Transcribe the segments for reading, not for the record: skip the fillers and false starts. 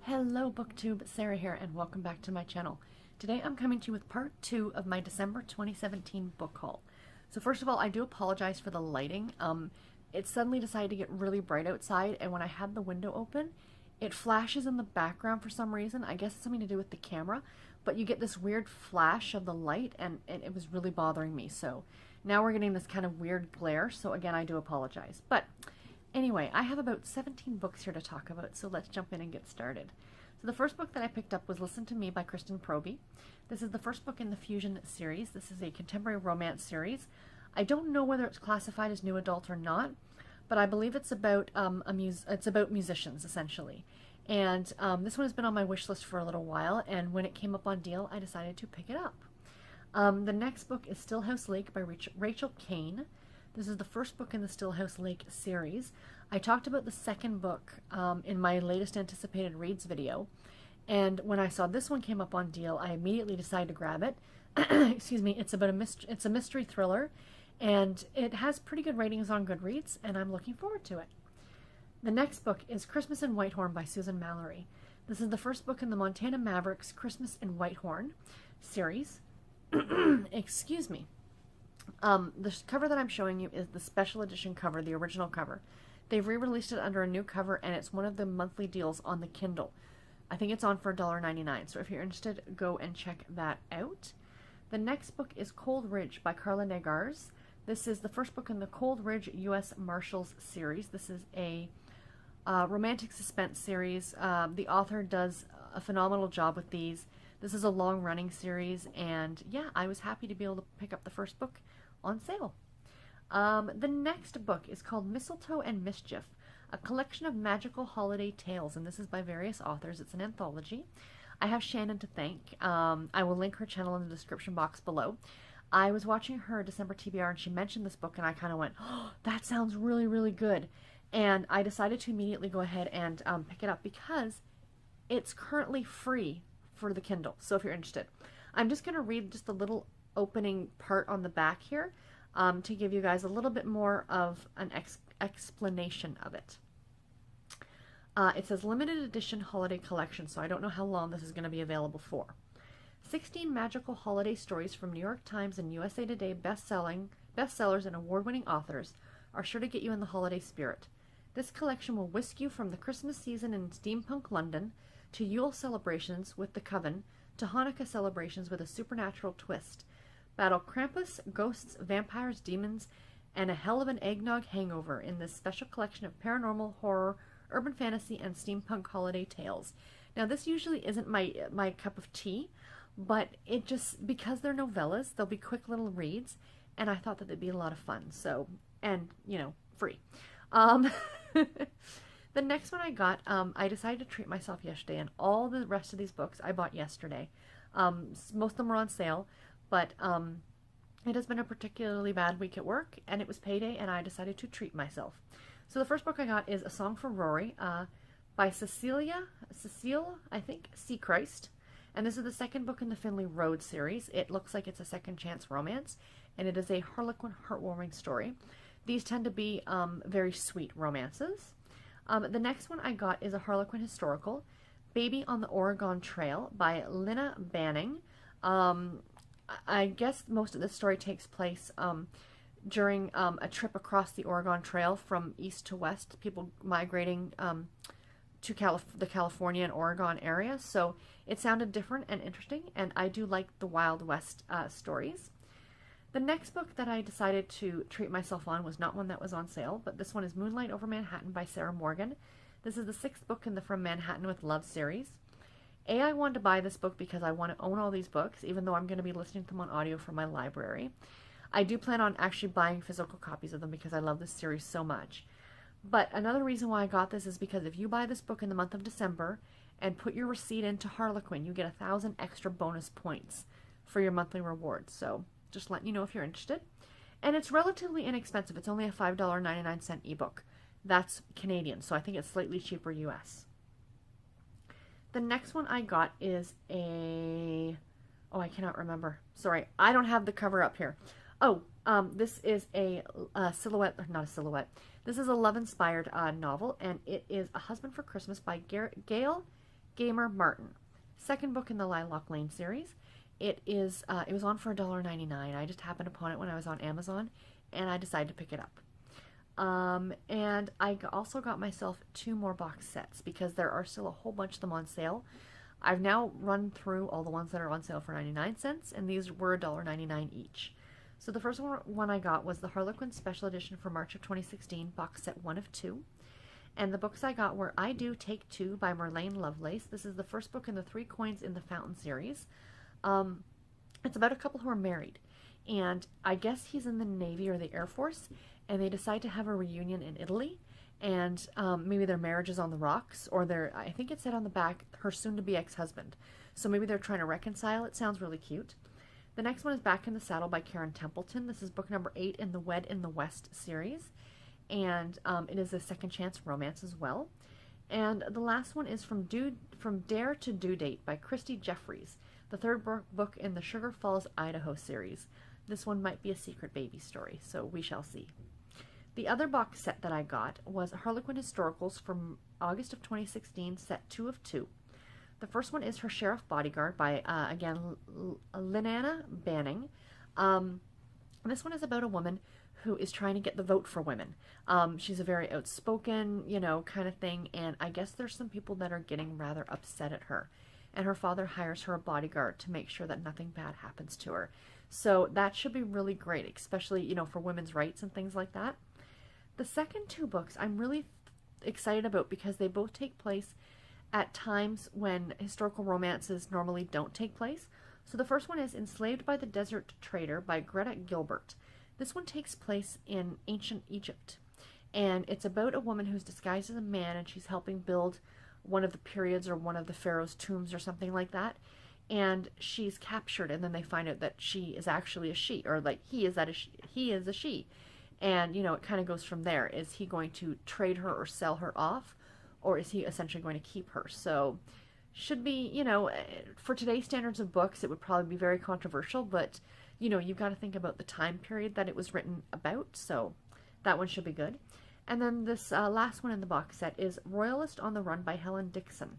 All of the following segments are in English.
Hello BookTube, Sarah here, and welcome back to my channel. Today I'm coming to you with part 2 of my December 2017 book haul. So first of all, I do apologize for the lighting. It suddenly decided to get really bright outside, and when I had the window open, it flashes in the background for some reason. I guess it's something to do with the camera, but you get this weird flash of the light, and it was really bothering me. So now we're getting this kind of weird glare, so again, I do apologize. But anyway, I have about 17 books here to talk about, so let's jump in and get started. So the first book that I picked up was Listen to Me by Kristen Proby. This is the first book in the Fusion series. This is a contemporary romance series. I don't know whether it's classified as new adult or not, but I believe it's about musicians essentially. And this one has been on my wish list for a little while, and when it came up on deal, I decided to pick it up. The next book is Stillhouse Lake by Rachel Caine. This is the first book in the Stillhouse Lake series. I talked about the second book in my latest anticipated reads video, and when I saw this one came up on deal, I immediately decided to grab it. Excuse me. It's about a mystery thriller, and it has pretty good ratings on Goodreads, and I'm looking forward to it. The next book is Christmas in Whitehorn by Susan Mallery. This is the first book in the Montana Mavericks Christmas in Whitehorn series. Excuse me. The cover that I'm showing you is the special edition cover, the original cover. They've re-released it under a new cover, and it's one of the monthly deals on the Kindle. I think it's on for $1.99, so if you're interested, go and check that out. The next book is Cold Ridge by Carla Neggers. This is the first book in the Cold Ridge U.S. Marshals series. This is a romantic suspense series. The author does a phenomenal job with these. This is a long-running series, and yeah, I was happy to be able to pick up the first book on sale. The next book is called Mistletoe Mischief, a collection of magical holiday tales, and this is by various authors. It's an anthology. I have Shannon to thank. I will link her channel in the description box below. I was watching her December TBR, and she mentioned this book, and I kind of went, oh, that sounds really, really good. And I decided to immediately go ahead and pick it up because it's currently free for the Kindle, so if you're interested. I'm just going to read just a little opening part on the back here to give you guys a little bit more of an explanation of it. It says limited edition holiday collection, so I don't know how long this is going to be available for. 16 magical holiday stories from New York Times and USA Today bestsellers and award-winning authors are sure to get you in the holiday spirit. This collection will whisk you from the Christmas season in steampunk London to Yule celebrations with the Coven to Hanukkah celebrations with a supernatural twist. Battle Krampus, ghosts, vampires, demons, and a hell of an eggnog hangover in this special collection of paranormal, horror, urban fantasy, and steampunk holiday tales. Now, this usually isn't my cup of tea, but it just, because they're novellas, they'll be quick little reads, and I thought that they'd be a lot of fun. So, and, you know, free. The next one I got, I decided to treat myself yesterday, and all the rest of these books I bought yesterday. Most of them were on sale, but it has been a particularly bad week at work, and it was payday, and I decided to treat myself. So the first book I got is A Song for Rory by Cecile, I think, Sechrist. And this is the second book in the Findley Roads series. It looks like it's a second chance romance, and it is a Harlequin heartwarming story. These tend to be very sweet romances. The next one I got is a Harlequin historical, Baby on the Oregon Trail by Lynna Banning. I guess most of this story takes place during a trip across the Oregon Trail from east to west, people migrating to the California and Oregon area. So it sounded different and interesting, and I do like the Wild West stories. The next book that I decided to treat myself on was not one that was on sale, but this one is Moonlight Over Manhattan by Sarah Morgan. This is the 6th book in the From Manhattan with Love series. I wanted to buy this book because I want to own all these books, even though I'm going to be listening to them on audio from my library. I do plan on actually buying physical copies of them because I love this series so much. But another reason why I got this is because if you buy this book in the month of December and put your receipt into Harlequin, you get 1,000 extra bonus points for your monthly rewards. So just letting you know if you're interested. And it's relatively inexpensive. It's only a $5.99 ebook. That's Canadian, so I think it's slightly cheaper US. The next one I got is I cannot remember. Sorry, I don't have the cover up here. This is a silhouette, or not a silhouette. This is a love-inspired novel, and it is A Husband for Christmas by Gail Gaymer Martin. Second book in the Lilac Lane series. It was on for $1.99. I just happened upon it when I was on Amazon, and I decided to pick it up. And I also got myself 2 more box sets because there are still a whole bunch of them on sale. I've now run through all the ones that are on sale for 99 cents, and these were $1.99 each. So the first one I got was the Harlequin Special Edition for March of 2016, box set 1 of 2. And the books I got were I Do Take 2 by Merline Lovelace. This is the first book in the 3 Coins in the Fountain series. It's about a couple who are married, and I guess he's in the Navy or the Air Force, and they decide to have a reunion in Italy, and maybe their marriage is on the rocks, or I think it said on the back, her soon-to-be ex-husband. So maybe they're trying to reconcile. It sounds really cute. The next one is Back in the Saddle by Caine Templeton. This is book number 8 in the Wed in the West series, and it is a second chance romance as well. And the last one is From Dare to Due Date by Christy Jeffries, the third book in the Sugar Falls, Idaho series. This one might be a secret baby story, so we shall see. The other box set that I got was Harlequin Historicals from August of 2016, set 2 of 2. The first one is Her Sheriff Bodyguard by, again, Lynna Banning. This one is about a woman who is trying to get the vote for women. She's a very outspoken, kind of thing, and I guess there's some people that are getting rather upset at her. And her father hires her a bodyguard to make sure that nothing bad happens to her. So that should be really great, especially, for women's rights and things like that. The second 2 books I'm really excited about because they both take place at times when historical romances normally don't take place. So the first one is Enslaved by the Desert Trader by Greta Gilbert. This one takes place in ancient Egypt, and it's about a woman who's disguised as a man, and she's helping build one of the periods or one of the pharaoh's tombs or something like that, and she's captured, and then they find out that she is actually a she, or like he is a she, and it kind of goes from there. Is he going to trade her or sell her off, or is he essentially going to keep her? So should be, for today's standards of books, it would probably be very controversial, but you've got to think about the time period that it was written about, so that one should be good. And then this last one in the box set is Royalist on the Run by Helen Dixon.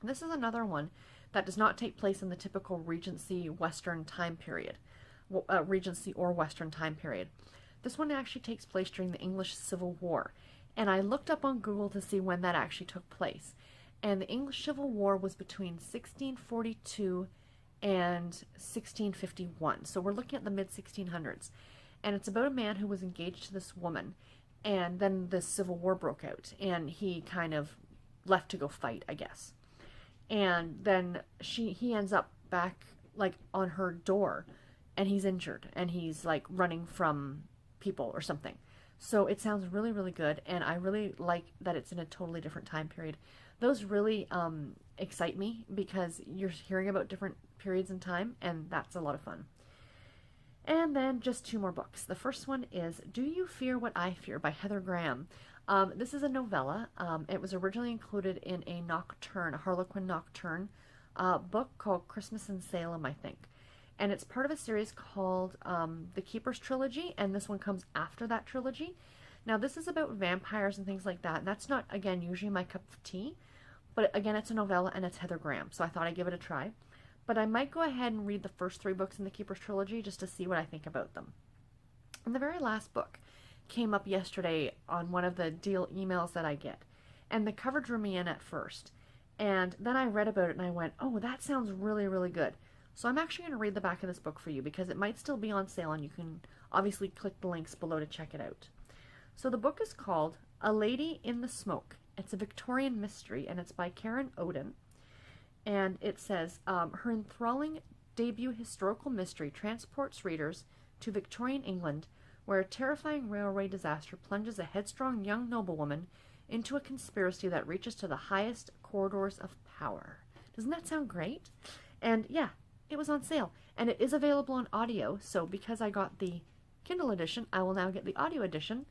This is another one that does not take place in the typical Regency Western time period. Regency or Western time period. This one actually takes place during the English Civil War. And I looked up on Google to see when that actually took place. And the English Civil War was between 1642 and 1651. So we're looking at the mid-1600s. And it's about a man who was engaged to this woman. And then the Civil War broke out, and he kind of left to go fight, I guess. And then he ends up back, like, on her door, and he's injured, and he's, like, running from people or something. So it sounds really, really good, and I really like that it's in a totally different time period. Those really excite me, because you're hearing about different periods in time, and that's a lot of fun. And then just 2 more books. The first one is Do You Fear What I Fear by Heather Graham. This is a novella. It was originally included in a Harlequin Nocturne book called Christmas in Salem, I think. And it's part of a series called The Keeper's Trilogy, and this one comes after that trilogy. Now, this is about vampires and things like that, and that's not, again, usually my cup of tea. But again, it's a novella, and it's Heather Graham, so I thought I'd give it a try. But I might go ahead and read the first 3 books in the Keeper's Trilogy just to see what I think about them. And the very last book came up yesterday on one of the deal emails that I get. And the cover drew me in at first. And then I read about it and I went, oh, that sounds really, really good. So I'm actually going to read the back of this book for you because it might still be on sale and you can obviously click the links below to check it out. So the book is called A Lady in the Smoke. It's a Victorian mystery and it's by Karen Oden. And it says, her enthralling debut historical mystery transports readers to Victorian England, where a terrifying railway disaster plunges a headstrong young noblewoman into a conspiracy that reaches to the highest corridors of power. Doesn't that sound great? And yeah, it was on sale. And it is available on audio, so because I got the Kindle edition, I will now get the audio edition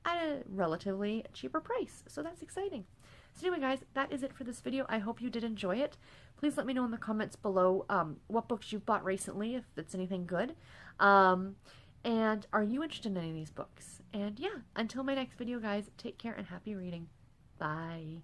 at a relatively cheaper price. So that's exciting. So anyway, guys, that is it for this video. I hope you did enjoy it. Please let me know in the comments below what books you've bought recently, if it's anything good. And are you interested in any of these books? And yeah, until my next video, guys, take care and happy reading. Bye.